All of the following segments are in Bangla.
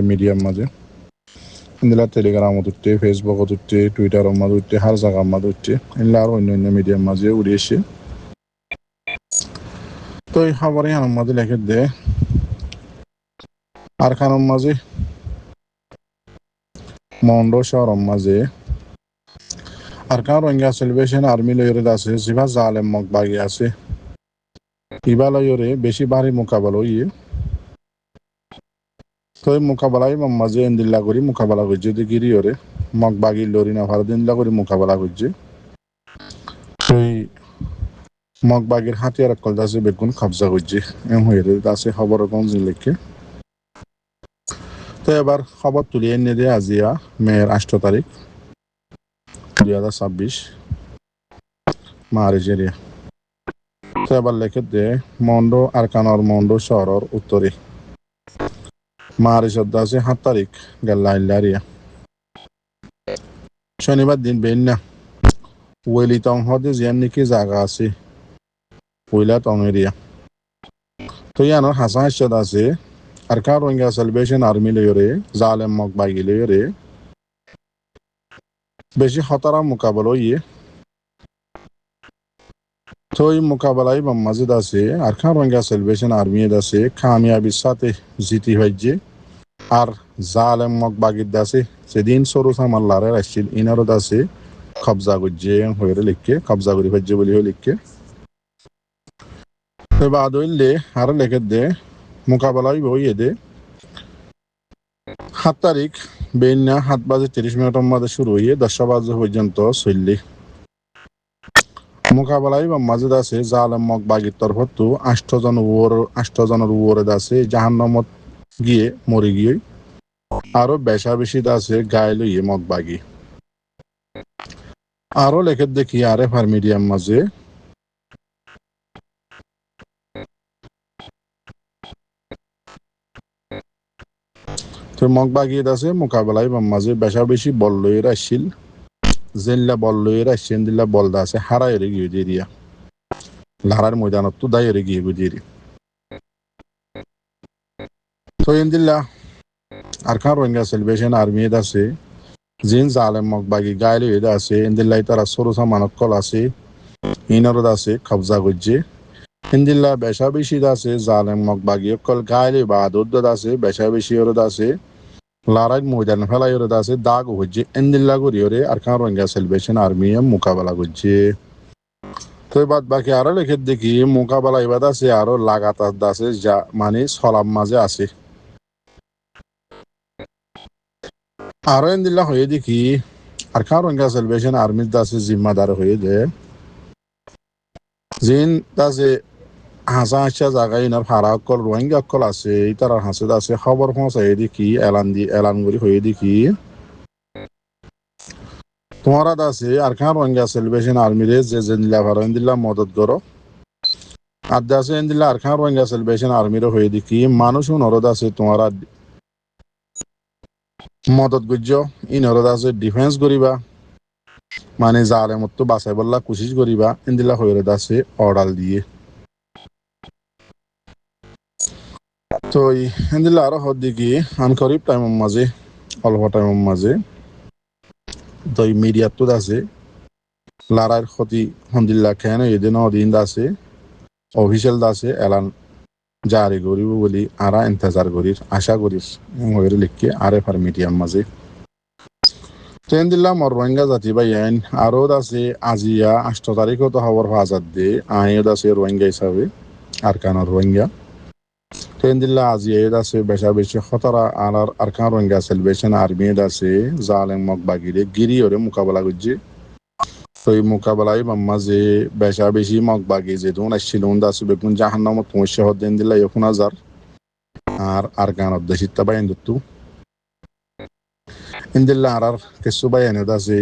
মিডিয়ার মাঝে ইন্দিলা টেলিগ্রামত উঠতে ফেসবুকত উঠতে টুইটারের মাঝে উঠতে হার জায়গার মাঝে উঠতে ইনলা আর অন্য অন্য মিডিয়ার মাঝে উড়িয়েছে তো এই খবরে আমার মাঝে লেখে দে আর খানোর মাঝে মন্ডো শহরের মাঝে আর কার রোহিঙ্গা সেলিব্রেশন আর্মি লয়রে আছে জিভা জালেম মগ বাগি আছে ইবা লয়রে বেশি ভারী মোকাবেলা ইয়ে তো এই মোকাবেলাই মাঝে এন্দিল্লা করি মোকাবেলা করছে যে গিরিয়রে মগ বাগি লরি না ভারত ইন্দিল্লা করে মোকাবেলা করছে সেই মগ বাগির হাতিয়ার কল দাসে বেগুন কবজা করছে এম হয়ে দাসে খবর গঞ্জ লিখে তো এবার খবর তুলিয়ে এনে দিয়ে আজিয়া মেয়ের 8 তারিখ 2026 মারিজেরিয়া তো এবার লেখে দে মন্ডো আরকানর মন্ডো শহরের উত্তরে মারিজত দাসে 7 তারিখ গেল্লাইলারিয়া শনিবার দিন বেন না ওয়েলি টং হদে জিয়ান নাকি জায়গা আছে পয়লা টং এরিয়া তো ইয়ানোর হাসা হাসদ আছে আর কার রোহিঙ্গা সেলিব্রেশন আর্মি লয়রে জালেম মগ বাগি লয়রে বেশি খতরা মোকাবেলা ইয়ে তো এই মোকাবেলায় মাঝে আছে আর কার রোহিঙ্গা সেলিব্রেশন আর্মি আছে কামিয়াবির সাথে জিতি হয়েছে আর জালেম মগ বাগির দাসে সেদিন সরু সামাল্লারে আসছিল ইনারও দাসে কবজা করছে হয়ে লিখকে কবজা করে হয়েছে বলে লিখকে বাদ হইলে আর লেখে দে মোকাবেলায় বই দে 7 তারিখ বেন্যা 7:30 মধ্যে শুরু হয়ে 10 বাজে পর্যন্ত চললি মোকাবেলায় মাঝে আছে জালেম মগ বাগির তরফত 8 জনের উপরে আছে জাহান্নামত গিয়ে মরে গিয়ে আরো বেশা বেশি আছে গায়ে লইয়ে মগ বাগি আরো লেখে দেখি আরে ফার মিডিয়াম মাঝে তো মগ বাগিয়ে আছে মোকাবেলায় মাঝে বেশা বেশি বল লইয়ে আসছিল জেল্লা বল লইয়ে আসছেন দিল্লা বল দা আছে হারা এরে গিয়ে দিয়া লারার ময়দানত তো দায় এরে গিয়ে দিয়ে তো ইন্দিল্লা আর কার রোহিঙ্গা সেলিব্রেশন আর্মি আছে জিন জালেম মগ বাগি গায়ে লইয়ে আছে ইন্দিল্লাই তারা সরুসা মানকল আছে ইনারদ আছে কবজা করছে ইন্দিল্লা বেশা বেশি আছে জালেম মগ বাগি অকল গায়ে লই বা দুধ আছে বেশা বেশি ওরদ আছে লারাই ময়দান ফেলাই ওরদ আছে দাগ হচ্ছে ইন্দিল্লা করি ওরে আর কার রোহিঙ্গা সেলিব্রেশন আর্মি মোকাবেলা করছে তো বাদ বাকি আরো লেখে দেখি মোকাবেলা এবার আছে আরো লাগাতার আছে যা মানে সলাম মাঝে আছে আরো ইন্দিল্লা হয়ে দেখি আর কার রোহিঙ্গা সেলিব্রেশন আর্মির দাসে জিম্মাদার হয়ে দে জিন দাসে হাসা হাসা জায়গায় ইনার ভাড়া অকল রোহিঙ্গা অকল আছে তার হাসে আছে খবর পৌঁছাই দেখি এলান করি হয়ে দেখি তোমার আছে আর কার রোহিঙ্গা সেলিব্রেশন আর্মিরে যে দিল্লা ভাড়া ইন্দিল্লা মদত করো আর দাসে ইন্দিল্লা আর কার রোহিঙ্গা সেলিব্রেশন আর্মিরে হয়ে দেখি মানুষ নরদ আছে তোমার মদত গুজ্জ ই নরদ আছে ডিফেন্স করিবা মানে জালেমত তো বাঁচাই বললা কোশিশ করিবা ইন্দিল্লা হয়ে আছে অর্ডার দিয়ে তো ইন্দিল্লা আরো হদ দেখি আনকরিব টাইমের মাঝে অল্প টাইমের মাঝে তো মিডিয়াত তো আছে লারার ক্ষতি হন্দিল্লা খেন এদিন দিন আছে অফিসিয়াল আছে এলান জারি করিব বলি আরা ইন্তজার করির আশা করিস হয়ে লিখকে আরে ফার মিডিয়ার মাঝে ট্রেন দিলাম আর রোহিঙ্গা জাতি বা আইন আরো আছে আজিয়া 8 তারিখও তো খবর হাজার দে আইন আছে রোহিঙ্গা হিসাবে আর কানার রোহিঙ্গা ট্রেন দিল্লা আজিয়া আছে বেশা বেশি খতরা আনার আর কান রোহিঙ্গা সেলিব্রেশন আর্মি আছে জালেম মগ বাগিরে গিরি ওরে মোকাবেলা করছে তো এই মোকাবেলায় মাঝে বেশা বেশি মগ বাগি যে তখন আসছিল আছে বেগুন জাহান্নামত সমস্যা হদ দিন দিল্লা এখন হাজার আর কানত দেশিতা বাইন দত্তু ইন্দিল্লা আর কিছু বাইন আছে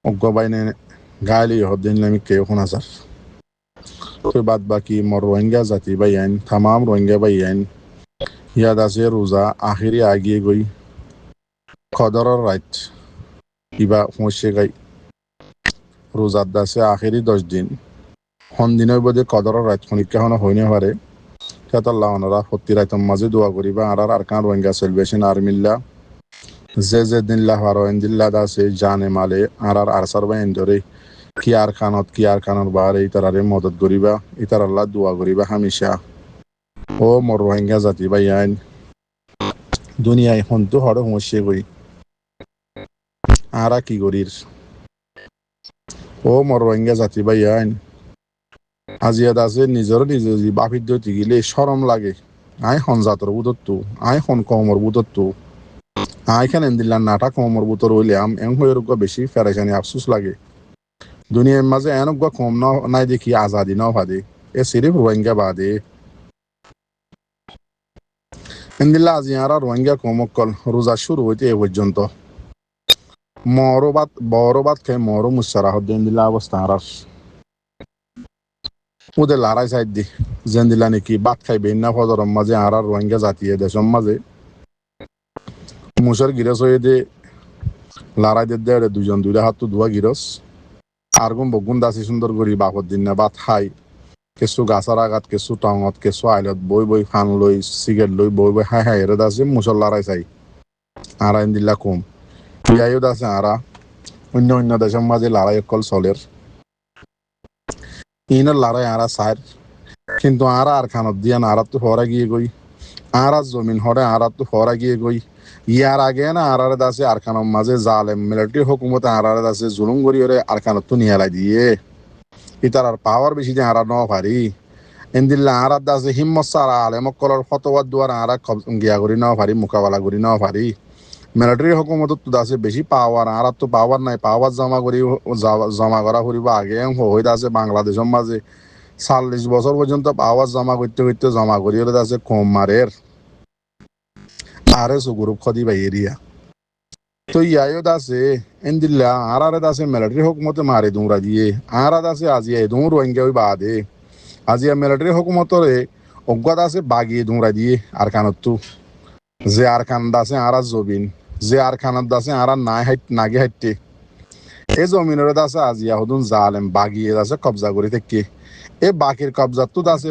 অজ্ঞ বাইনে গালি হদ দিন আমি কে এখন হাজার তো বাদ বাকি মর রোহিঙ্গা জাতি বাইন তামাম রোহিঙ্গা বাইন ইয়াদ আছে রোজা আখিরি আগিয়ে গই কদরের রাত কিবা সমস্যা গাই রোজার দাসে আখেরি 10 দিন দিনের বোধে কদরের রাত খনিকা হন হইনে পারে কেতাল্লাহ ওনারা সত্যি রাইতম মাঝে দোয়া করিবা আর কান রোহিঙ্গা সেলিব্রেশন আর মিল্লা যে দিনলা হারো এন্দিল্লা দাসে জানে মালে আর সারবা এন্দরে কি আর খানত বাহারে ইতারারে মদত করিবা ইতার আল্লাহ দোয়া করিবা হামিশা ও মর রোহিঙ্গা জাতি বা আইন দুনিয়ায় হন্তু হড় হুঁসে গই আরা কি করির ও মর রোহিঙ্গা জাতি বা আইন আজিয়াদ আছে নিজের বাফিদ্য গিলে সরম লাগে আই হন জাতর বুধত্তু আই হন কমর বুধত্তু আই খান এন্দিল্লা নাটা কমর বুতর হইলাম এং হয়ে বেশি ফেরাইছানি আফসুস লাগে দুনিয়ার মাঝে এনক কম নাই দেখি আজাদি ন ভাদে এ সিরিফ রোহিঙ্গা বাদে এন্দিল্লা আজি আর রোহিঙ্গা কমকল রোজা শুরু হইতে এ পর্যন্ত বড় বাত খেয়ে মরো মুসারা হদ্দে এন্দিল্লা অবস্থা আর ওদের লড়াই সাইড দি জেন্দিলা নাকি বাত খাই বেন্না ফজরম মাঝে আর রোহিঙ্গা জাতীয় দেশম মাঝে মুসার গিরস হয়ে দে লড়াই দে দুজন দুইটা হাত তো ধোয়া গিরস আর গুম বগুন দাসি সুন্দর করি বাপর দিন না বাত খাই কেঁচু গাছার আঘাত কেঁচু টঙত কেঁচু আইলত বই ফান লই সিগারেট লই বই হাই এর দাসে মুসল লড়াই চাই আর দিল্লা কম ইয়াইও দাসে আরা অন্য দেশের মাঝে লড়াই অকল চলের ইনের লড়াই আরা সার কিন্তু আর খানত দিয়া না আর তো হরা গিয়ে গই আর জমিন হরে আর তো হরা গিয়ে গই ইয়ার আগে না আর দাসে আর খানোর মাঝে জালেম মিলিটারি হুকুমতে আর দাসে জুলুম করি ওরে আর খানত তো নিয়ালাই দিয়ে ইতার আর পাওয়ার বেশি দিয়ে আর ন পারি এন্দিল্লা আর দাসে হিম্মত সারা আলেমক কলর ফতোয়ার দুয়ার আর গিয়া করি ন পারি মোকাবেলা করি ন পারি মিলিটারি হুকুমত তো দাসে বেশি পাওয়ার আর তো পাওয়ার নাই পাওয়ার জমা করা করিব আগে হয়ে দাসে বাংলাদেশের মাঝে 40 বছর পর্যন্ত পাওয়ার জমা করতে জমা করি হলে দাসে কম মারের আরে সুগুরুপ খদি বাই এরিয়া তো ইয়াইও দাসে এন্দিল্লা আর দাসে মিলিটারি হুকুমতে মারে দুমরা দিয়ে আর দাসে আজিয়া দুম রোহিঙ্গা ওই বাদে আজিয়া মিলিটারি হুকুমতরে অজ্ঞা দাসে বাগিয়ে দুমরা দিয়ে আর কানত্তু যে আর খান দাসে আর জবিন যে আর খানাত দাসে আর নাগে হাইটে এই জমিনের দাসে আজিয়া হদুন জালেম বাগিয়ে দাসে কবজা করে থেকে এ বাকির কবজা তো দাসে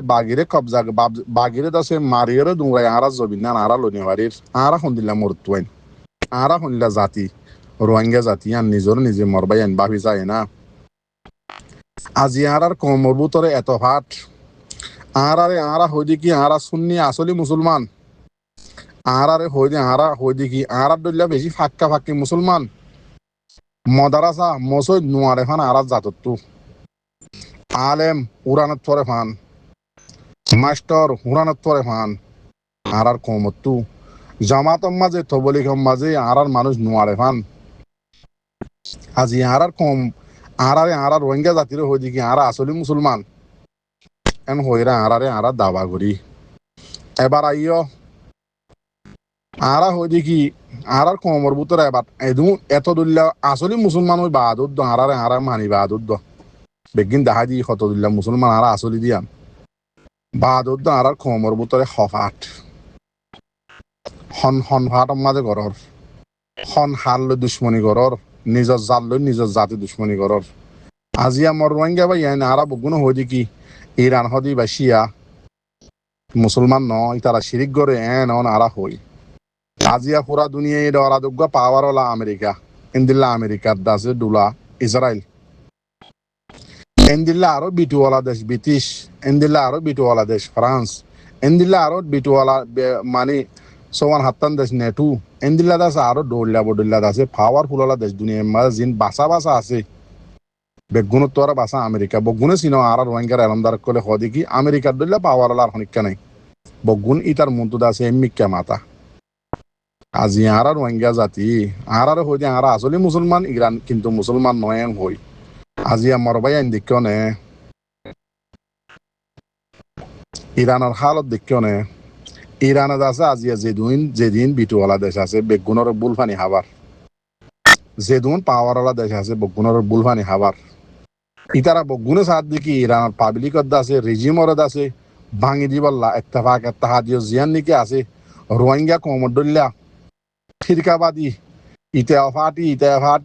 বাগিরে দাসে মারিয়ে দুমরাই আর জবিন না আর লনি বাড়ির আর সন্দিল্লা মরতুয়াইন আর শুনলা জাতি রোহিঙ্গা জাতি আর নিজে মরবাই আন ভাবি যায় না আজি আর কমর বুতরে এত হাট আর হই দেখি আর সুন্নি আসলি মুসলমান আর হই দেখি আর দল্লা বেশি ফাক্কি মুসলমান মদারাসা মসই নোয়ারে ফান আর জাতত্তু আলেম উড়ানত পরে ফান মাস্টার উড়ানত পরে ফান আর কমত্তু জামাতম মাঝে তবলিগম মাঝে আর মানুষ নোয়ারে ফান আজি আর কম আর রোহিঙ্গা জাতির হই দেখি আর আসলি মুসলমান এন হইরা আর দাবা করি এবার আইয় আর হই দেখি আর কমর বুতর এবার এত দুল্লা আসলি মুসলমান ওই বাহাদুর আর মানি বাহাদুর বেগিন দেখা দি কত দুল্লা মুসলমান আর আসলি দিয়ান বাহাদুর আর কমর বুতরে হফাট হন ভাটম মাঝে গরর হন হাল লৈ দুশ্মনী গরর নিজর জাল লৈ নিজর জাতি দুশ্মনী গরর আজি আমার রোহিঙ্গা বা ইয়ান আরা বগুনো হই দেখি ইরান হদি বা শিয়া মুসলমান নয় তারা শিরিক করে এন আরা হই আজিয়া পুরা দুনিয়া এটা ওরা যোগ্য পাওয়ার ওলা আমেরিকা এন্দিল্লা আমেরিকার দাসে ডুলা ইসরায়েল এন্দিল্লা আরো বিটুওয়ালা দেশ ব্রিটিশ এন্দিল্লা আরো বিটুওয়ালা দেশ ফ্রান্স এন্দিল্লা আরো বিটুওয়ালা মানে সোয়ান হাত্তান দেশ নেটু এন্দিল্লা দাস আরো ডোল্লা দাসে পাওয়ারফুল ওলা দেশ দুনিয়ার মাঝে জিন বাসা আছে বেগুনত তো বাসা আমেরিকা বগুনে চিনো আর রোহিঙ্গার এলমদার কলে হদি কি আমেরিকার দল্লা পাওয়ার ওলার হনিকা নাই বগুন ইতার মন্তু দাসে এমিকা মাতা আজি আর রোহিঙ্গা জাতি আর হই যে আর আসলে মুসলমান ইরান কিন্তু মুসলমান নয় হই আজি আমার ভাই আইন দেখিও নে ইরানের হালত দেখিও নে ইরানত আছে আজি যেদিন বিটুওয়ালা দেশ আছে বেগুনের বুলফানি হাবার যেদিন পাওয়ারওয়ালা দেশ আছে বেগুনের বুলফানি হাবার ইতারা বগুনে সাথ দেখি ইরানের পাবলিকত আছে রিজিমর আছে ভাঙি দিবল্লা এত্তেফাক জিয়ান নাকি আছে রোহিঙ্গা কমর দল্লা ফিরকাবাদী ইটা ফাটি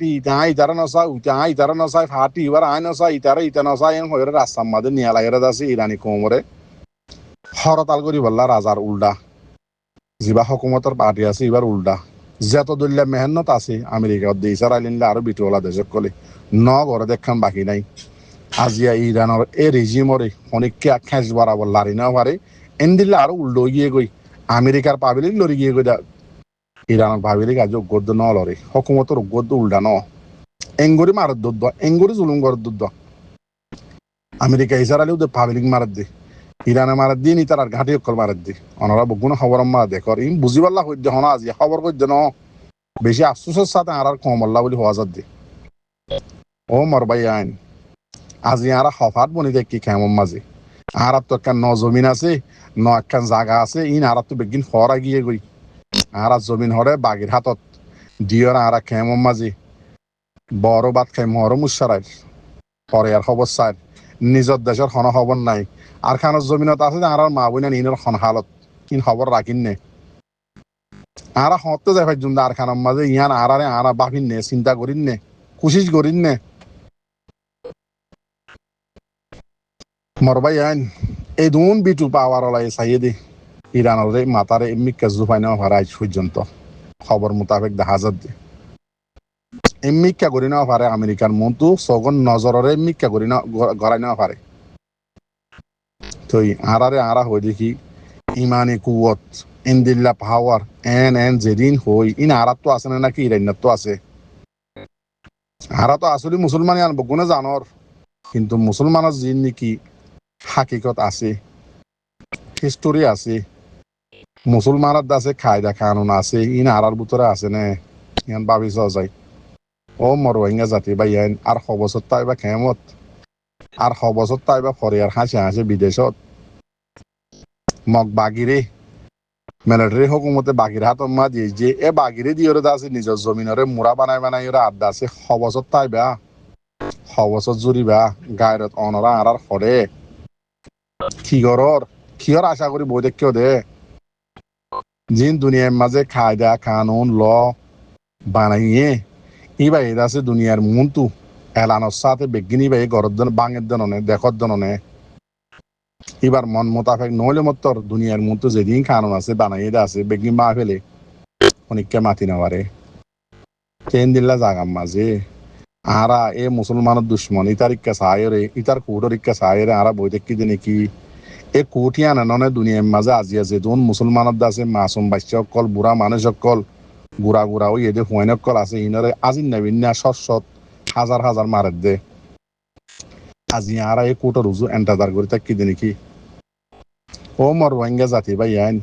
ইটা ইতারা নসা উইটা ইতারা নসাই ফাটি এবার আই নসা ইটা নসাই হইরে রাস্তার মাঝে নিয়া লাগেরে আছে ইরানি কোমরে হরতাল করি বললা রাজার উল্টা জিবা হকুমতর পার্টি আছে এবার উল্টা যত দলীয় মেহনত আছে আমেরিকা ইসরায়েল আইলিনলে আরো বিটোলা দেশক কলে ন ঘরে দেখান বাকি নাই আজিয়া ইরানের এই রেজিমরে অনেককে খেঁচ বরাবর লারি না পারে এনদিল্লা আরো উল্টো গিয়ে গই আমেরিকার পাবিলিক লড়ি গিয়ে গই ইরানের পাবিলিক আজ গদ্য ন লড়ে হকুমতর গদ্য উল্টা ন এঙ্গরি মারত দুধ এঙ্গরি জুলুম কর দুধ আমেরিকা ইসরায়েল ওদের পাবিলিক মারত দে ইরানে মারত দিয়ে নি তার ঘাটি অকল মারত দি অনারা বগুন খবর মা দেখর ইম বুঝি পারলা সদ্য হনা আজি খবর কদ্য ন বেশি আফসোসের সাথে আর কমল্লা বলি হওয়া যাত দি ও মরবাই আইন আজি আর হফাত বনি দেখি কেমন মাঝে আর তো একটা ন জমিন আছে ন একখান জায়গা আছে ইন আর তো বেগিন হরা গিয়ে গই আর জমিন হরে বাগির হাতত দিয়র আর কেমন মাঝে বড় বাদ খাই মর মুসারাই পরে আর খবর চাই নিজের দেশের খন খবর নাই আর খানোর জমিনত আছে আর মা বইনা ইনের খন হালত ইন খবর রাখিন নে আর হতে যাই ভাই আর খানোর মাঝে ইয়ান আর বাপিন নে চিন্তা করিন নে কোশিশ করিন নে মরবাই আইন এই দুন বিটু পাওয়ার লাই চাইয়ে দি ইরানের মাতারে এমনি কেজু পাই না ভাড়া আজ পর্যন্ত খবর মোতাবেক দেখা যাচ্ছে এমনিকা করি নেওয়া পারে আমেরিকার মতো সগন নজরের এমনিকা করি না গড়াই নেওয়া পারে তো আরা হই দেখি ইমানি কুয়ত ইন্দিল্লা পাওয়ার এন যেদিন হই ইন আরাত তো আছে না নাকি ইরান্নাত তো আছে আরা তো আসলে মুসলমানি আনব গুনে জানর কিন্তু মুসলমানের জিন নাকি হাকিকত আছে হিস্টোরি আছে মুসলমানের দাসে কায়দা কানুন আছে ইন আরার ভিতরে আছে না ইয়ান ভাবি যায় ও মরোহিঙ্গা জাতি বা ইয়ান আর খবসত তাইবা খেমত আর খবসত তাইবা ফরিয়ার হাসে বিদেশত মগ বাগিরে মিলিটারি হুকুমতে বাগির হাত মা দিয়ে যে এ বাগিরে দিয়ে আছে নিজের জমিনরে মুড়া বানাই ওরা আড্ডা আছে খবসত তাইবা খবসত জুরিবা গায়রত অনরা আর হরে কিয়র আশা করি বই দেখিও দে জিন দুনিয়ার মাঝে কায়দা কানুন ল বানাইয়ে ইবা এর আছে দুনিয়ার মন্তু এলানোর সাথে বেগিনি বাই গরদ বাঙের দননে দেখর দননে এবার মন মোতাফেক নইলে মত্তর দুনিয়ার মন্তু যেদিন কানুন আছে বানাইয়ে আছে বেগিন মা ফেলে অনেককে মাতি নেওয়ারে ট্রেন দিল্লা জাগাম মাঝে আরা এ মুসলমানের দুশ্মন ইতার ইক্কা সায়রে ইতার কুটোর ইক্কা সায়রে আরা বই দেখি দিনে কি এ কুটিয়া ননে দুনিয়ার মাঝে আজি আছে দুন মুসলমানের দাসে মাসুম বাচ্চা অকল বুড়া মানুষ অকল গুড়া ওই এদের হুয়াইন অকল আছে ইনরে আজি নেবিনা সৎ হাজার মারের দে আজি আরা এ কুটোর উজু এন্টাদার করে থাকি দিনে কি ও মর রোহিঙ্গা জাতি ভাই আইন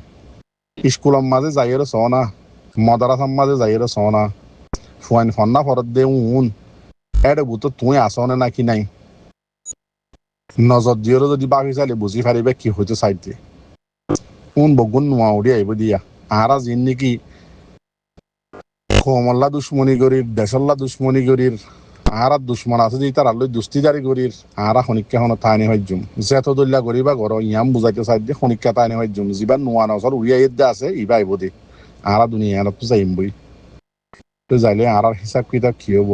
স্কুলের মাঝে যাইয়ের সনা মদারাসার মাঝে যাইয়ের সনা ফুয়াইন ফন্না ফরত দে উন এডে বুতো তুই আসনে নাকি নাই নজর দিয়েও যদি বাকি চাইলে বুঝি পারিবে কি হইতে চাইতে কোন বগুন নোয়া উড়ি আইব দিয়া আরা জিন নাকি কমল্লা দুশ্মনী করির দেশল্লা দুশ্মনী করির আরা দুশ্মন আছে যে তার আলোয় দুস্তিদারি করির আরা শনিকা হন তাইনি হইজুম যেত দল্লা করিবা ঘর ইয়াম বুঝাইতে চাই দিয়ে শনিকা তাইনি হইজুম যিবা নোয়া নজর উড়িয়া ইয়ে আছে ইবা আইব দি আরা দুনিয়া তো যাইম বই তো যাইলে আরার হিসাব কিতাব কি হব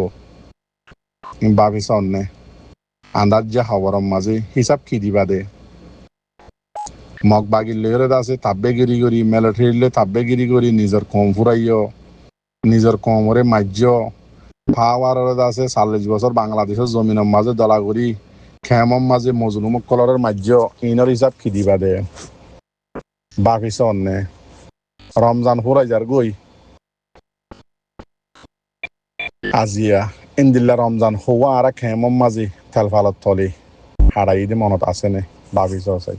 ভাবিছ অন্যে আন্দাজ যে খবরের মাঝে হিসাব কি দিবা দে মগ বাগির লেরে আছে তাব্বেগিরি করি মিলিটারিলে তাব্বেগিরি করি নিজের কম ফুরাইয় নিজের কমরে মাজ্য পাওয়ার আছে 40 বছর বাংলাদেশের জমিনের মাঝে দলা করি খেমর মাঝে মজলুম কলরের মাজ্য ইনর হিসাব কি দিবা দে ভাবিছ অন্যে রমজান ফুরাই যার গই আজিয়া ইন্দিল্লা রমজান হওয়া আর খেমর মাঝে তেলফালত থলি হারাই দি মনত আছে নে ভাবিছ চাই